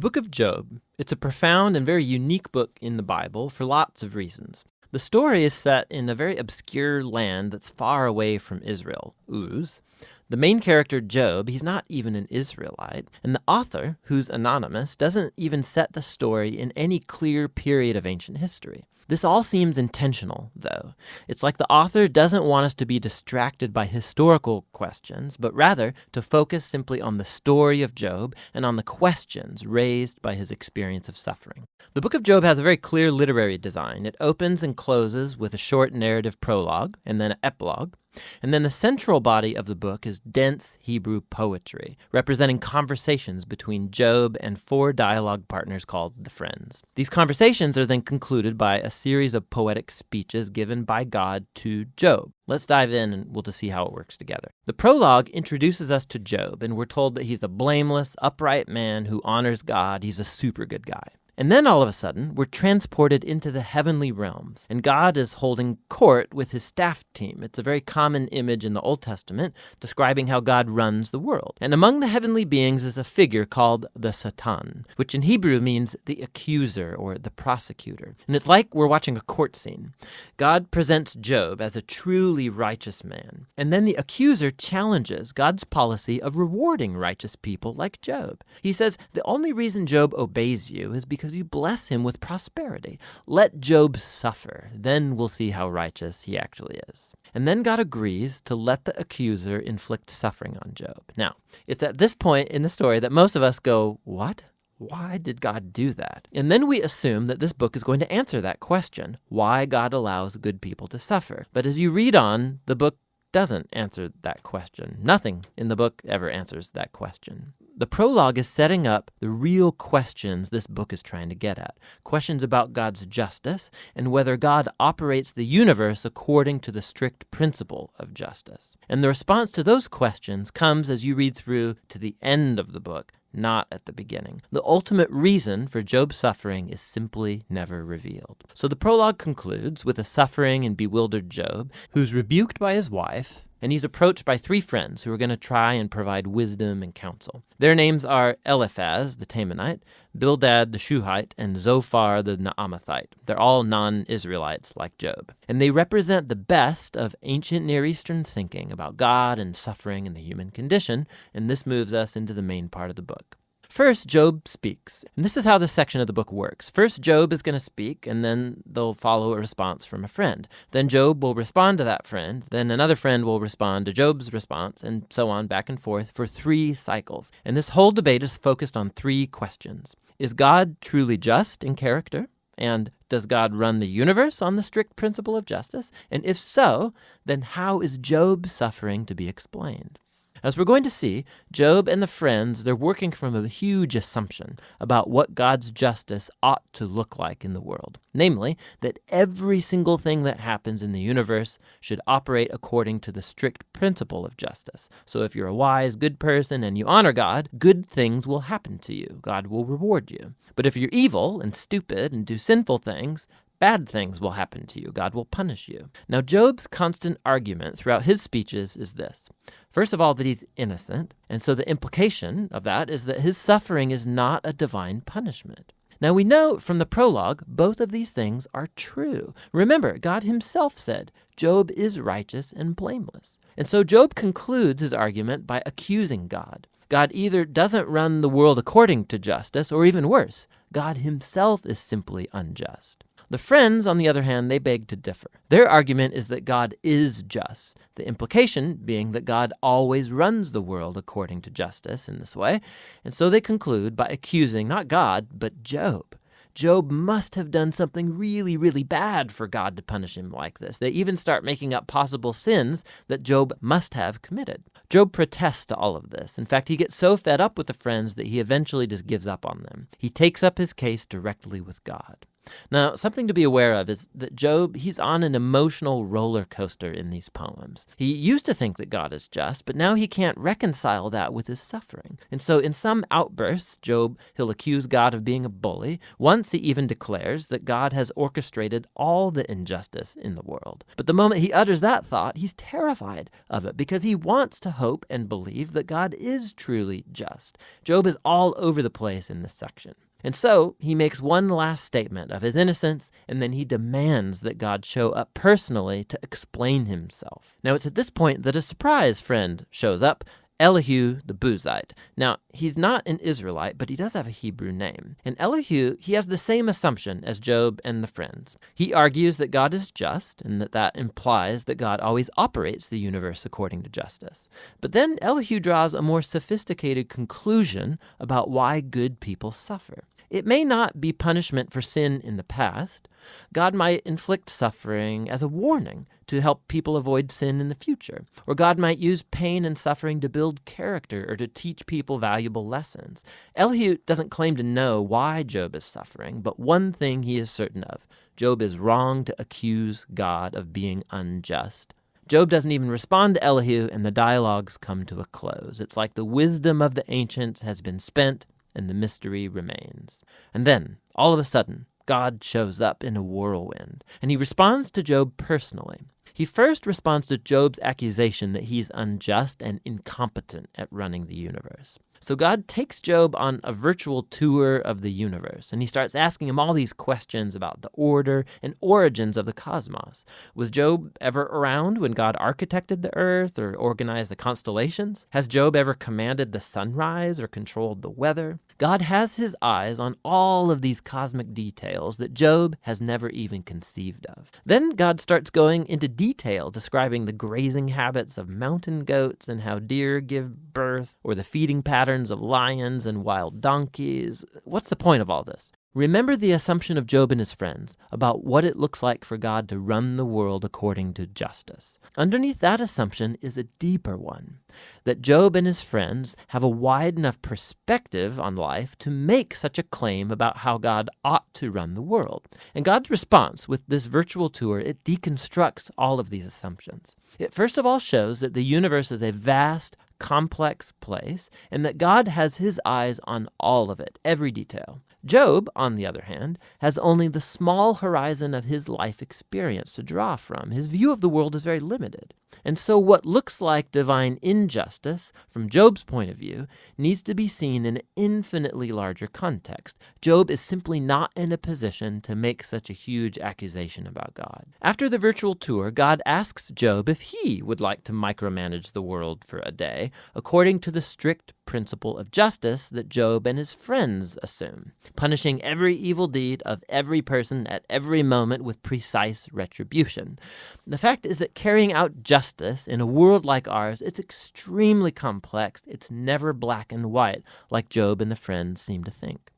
Book of Job. It's a profound and very unique book in the Bible for lots of reasons. The story is set in a very obscure land that's far away from Israel, Uz. The main character, Job, he's not even an Israelite, and the author, who's anonymous, doesn't even set the story in any clear period of ancient history. This all seems intentional, though. It's like the author doesn't want us to be distracted by historical questions, but rather to focus simply on the story of Job and on the questions raised by his experience of suffering. The book of Job has a very clear literary design. It opens and closes with a short narrative prologue and then an epilogue. And then the central body of the book is dense Hebrew poetry, representing conversations between Job and 4 dialogue partners called the Friends. These conversations are then concluded by a series of poetic speeches given by God to Job. Let's dive in and we'll just see how it works together. The prologue introduces us to Job, and we're told that he's a blameless, upright man who honors God. He's a super good guy. And then all of a sudden, we're transported into the heavenly realms, and God is holding court with his staff team. It's a very common image in the Old Testament describing how God runs the world. And among the heavenly beings is a figure called the Satan, which in Hebrew means the accuser or the prosecutor. And it's like we're watching a court scene. God presents Job as a truly righteous man, and then the accuser challenges God's policy of rewarding righteous people like Job. He says, the only reason Job obeys you is because you bless him with prosperity. Let Job suffer, then we'll see how righteous he actually is. And then God agrees to let the accuser inflict suffering on Job. Now, it's at this point in the story that most of us go, what? Why did God do that? And then we assume that this book is going to answer that question, why God allows good people to suffer. But as you read on, the book doesn't answer that question. Nothing in the book ever answers that question. The prologue is setting up the real questions this book is trying to get at. Questions about God's justice and whether God operates the universe according to the strict principle of justice. And the response to those questions comes as you read through to the end of the book, not at the beginning. The ultimate reason for Job's suffering is simply never revealed. So the prologue concludes with a suffering and bewildered Job who's rebuked by his wife, and he's approached by 3 friends who are going to try and provide wisdom and counsel. Their names are Eliphaz, the Temanite, Bildad, the Shuhite, and Zophar, the Naamathite. They're all non-Israelites like Job. And they represent the best of ancient Near Eastern thinking about God and suffering and the human condition, and this moves us into the main part of the book. First, Job speaks. And this is how this section of the book works. First, Job is going to speak, and then they'll follow a response from a friend. Then Job will respond to that friend. Then another friend will respond to Job's response, and so on back and forth for 3 cycles. And this whole debate is focused on 3 questions. Is God truly just in character? And does God run the universe on the strict principle of justice? And if so, then how is Job's suffering to be explained? As we're going to see, Job and the friends, they're working from a huge assumption about what God's justice ought to look like in the world. Namely, that every single thing that happens in the universe should operate according to the strict principle of justice. So if you're a wise, good person and you honor God, good things will happen to you. God will reward you. But if you're evil and stupid and do sinful things, bad things will happen to you. God will punish you. Now, Job's constant argument throughout his speeches is this. First of all, that he's innocent, and so the implication of that is that his suffering is not a divine punishment. Now, we know from the prologue, both of these things are true. Remember, God himself said, Job is righteous and blameless. And so Job concludes his argument by accusing God. God either doesn't run the world according to justice, or even worse, God himself is simply unjust. The friends, on the other hand, they beg to differ. Their argument is that God is just, the implication being that God always runs the world according to justice in this way, and so they conclude by accusing not God, but Job. Job must have done something really, really bad for God to punish him like this. They even start making up possible sins that Job must have committed. Job protests to all of this. In fact, he gets so fed up with the friends that he eventually just gives up on them. He takes up his case directly with God. Now, something to be aware of is that Job, he's on an emotional roller coaster in these poems. He used to think that God is just, but now he can't reconcile that with his suffering. And so in some outbursts, Job, he'll accuse God of being a bully. Once he even declares that God has orchestrated all the injustice in the world. But the moment he utters that thought, he's terrified of it because he wants to hope and believe that God is truly just. Job is all over the place in this section. And so he makes one last statement of his innocence, and then he demands that God show up personally to explain himself. Now, it's at this point that a surprise friend shows up, Elihu the Buzite. Now, he's not an Israelite, but he does have a Hebrew name. And Elihu, he has the same assumption as Job and the friends. He argues that God is just, and that implies that God always operates the universe according to justice. But then Elihu draws a more sophisticated conclusion about why good people suffer. It may not be punishment for sin in the past. God might inflict suffering as a warning to help people avoid sin in the future. Or God might use pain and suffering to build character or to teach people valuable lessons. Elihu doesn't claim to know why Job is suffering, but one thing he is certain of: Job is wrong to accuse God of being unjust. Job doesn't even respond to Elihu, and the dialogues come to a close. It's like the wisdom of the ancients has been spent, and the mystery remains. And then, all of a sudden, God shows up in a whirlwind, and he responds to Job personally. He first responds to Job's accusation that he's unjust and incompetent at running the universe. So God takes Job on a virtual tour of the universe, and he starts asking him all these questions about the order and origins of the cosmos. Was Job ever around when God architected the earth or organized the constellations? Has Job ever commanded the sunrise or controlled the weather? God has his eyes on all of these cosmic details that Job has never even conceived of. Then God starts going into detail describing the grazing habits of mountain goats and how deer give birth, or the feeding patterns of lions and wild donkeys. What's the point of all this? Remember the assumption of Job and his friends about what it looks like for God to run the world according to justice. Underneath that assumption is a deeper one, that Job and his friends have a wide enough perspective on life to make such a claim about how God ought to run the world. And God's response with this virtual tour, it deconstructs all of these assumptions. It first of all shows that the universe is a vast, complex place, and that God has his eyes on all of it, every detail. Job, on the other hand, has only the small horizon of his life experience to draw from. His view of the world is very limited. And so what looks like divine injustice, from Job's point of view, needs to be seen in an infinitely larger context. Job is simply not in a position to make such a huge accusation about God. After the virtual tour, God asks Job if he would like to micromanage the world for a day, according to the strict principle of justice that Job and his friends assume, punishing every evil deed of every person at every moment with precise retribution. The fact is that carrying out justice in a world like ours, it's extremely complex. It's never black and white, like Job and the friends seem to think.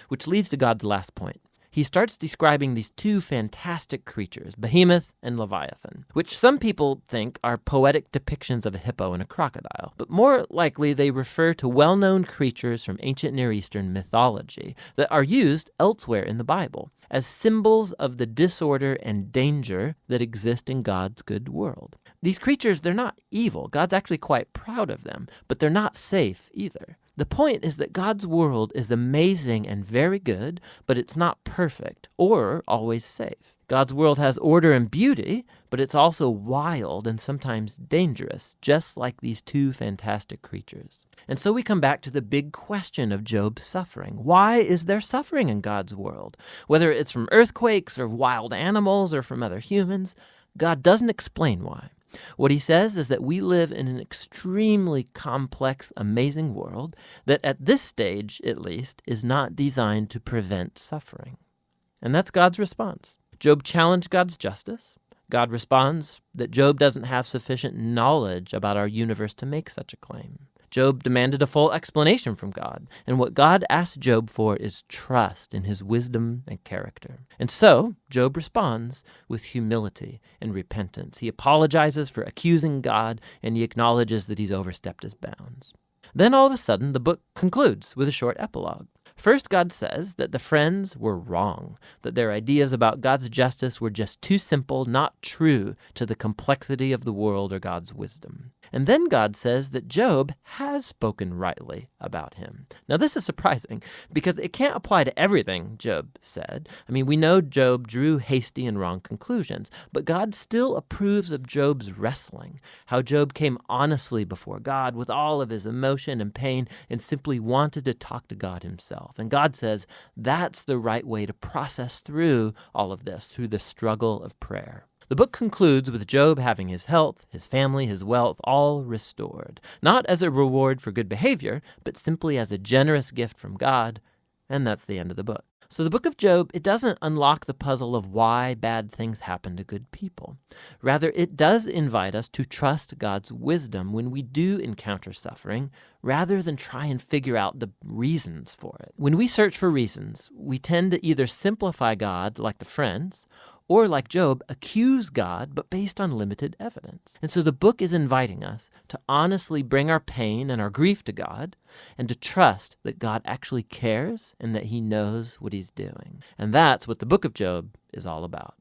Which leads to God's last point. He starts describing these two fantastic creatures, Behemoth and Leviathan, which some people think are poetic depictions of a hippo and a crocodile. But more likely, they refer to well-known creatures from ancient Near Eastern mythology that are used elsewhere in the Bible as symbols of the disorder and danger that exist in God's good world. These creatures, they're not evil. God's actually quite proud of them, but they're not safe either. The point is that God's world is amazing and very good, but it's not perfect or always safe. God's world has order and beauty, but it's also wild and sometimes dangerous, just like these two fantastic creatures. And so we come back to the big question of Job's suffering. Why is there suffering in God's world? Whether it's from earthquakes or wild animals or from other humans, God doesn't explain why. What he says is that we live in an extremely complex, amazing world that at this stage, at least, is not designed to prevent suffering. And that's God's response. Job challenged God's justice. God responds that Job doesn't have sufficient knowledge about our universe to make such a claim. Job demanded a full explanation from God, and what God asked Job for is trust in his wisdom and character. And so, Job responds with humility and repentance. He apologizes for accusing God, and he acknowledges that he's overstepped his bounds. Then all of a sudden, the book concludes with a short epilogue. First, God says that the friends were wrong, that their ideas about God's justice were just too simple, not true to the complexity of the world or God's wisdom. And then God says that Job has spoken rightly about him. Now, this is surprising because it can't apply to everything Job said. I mean, we know Job drew hasty and wrong conclusions, but God still approves of Job's wrestling, how Job came honestly before God with all of his emotion and pain and simply wanted to talk to God himself. And God says that's the right way to process through all of this, through the struggle of prayer. The book concludes with Job having his health, his family, his wealth all restored, not as a reward for good behavior, but simply as a generous gift from God, and that's the end of the book. So the book of Job, it doesn't unlock the puzzle of why bad things happen to good people. Rather, it does invite us to trust God's wisdom when we do encounter suffering, rather than try and figure out the reasons for it. When we search for reasons, we tend to either simplify God like the friends, or like Job, accuse God, but based on limited evidence. And so the book is inviting us to honestly bring our pain and our grief to God, and to trust that God actually cares and that he knows what he's doing. And that's what the book of Job is all about.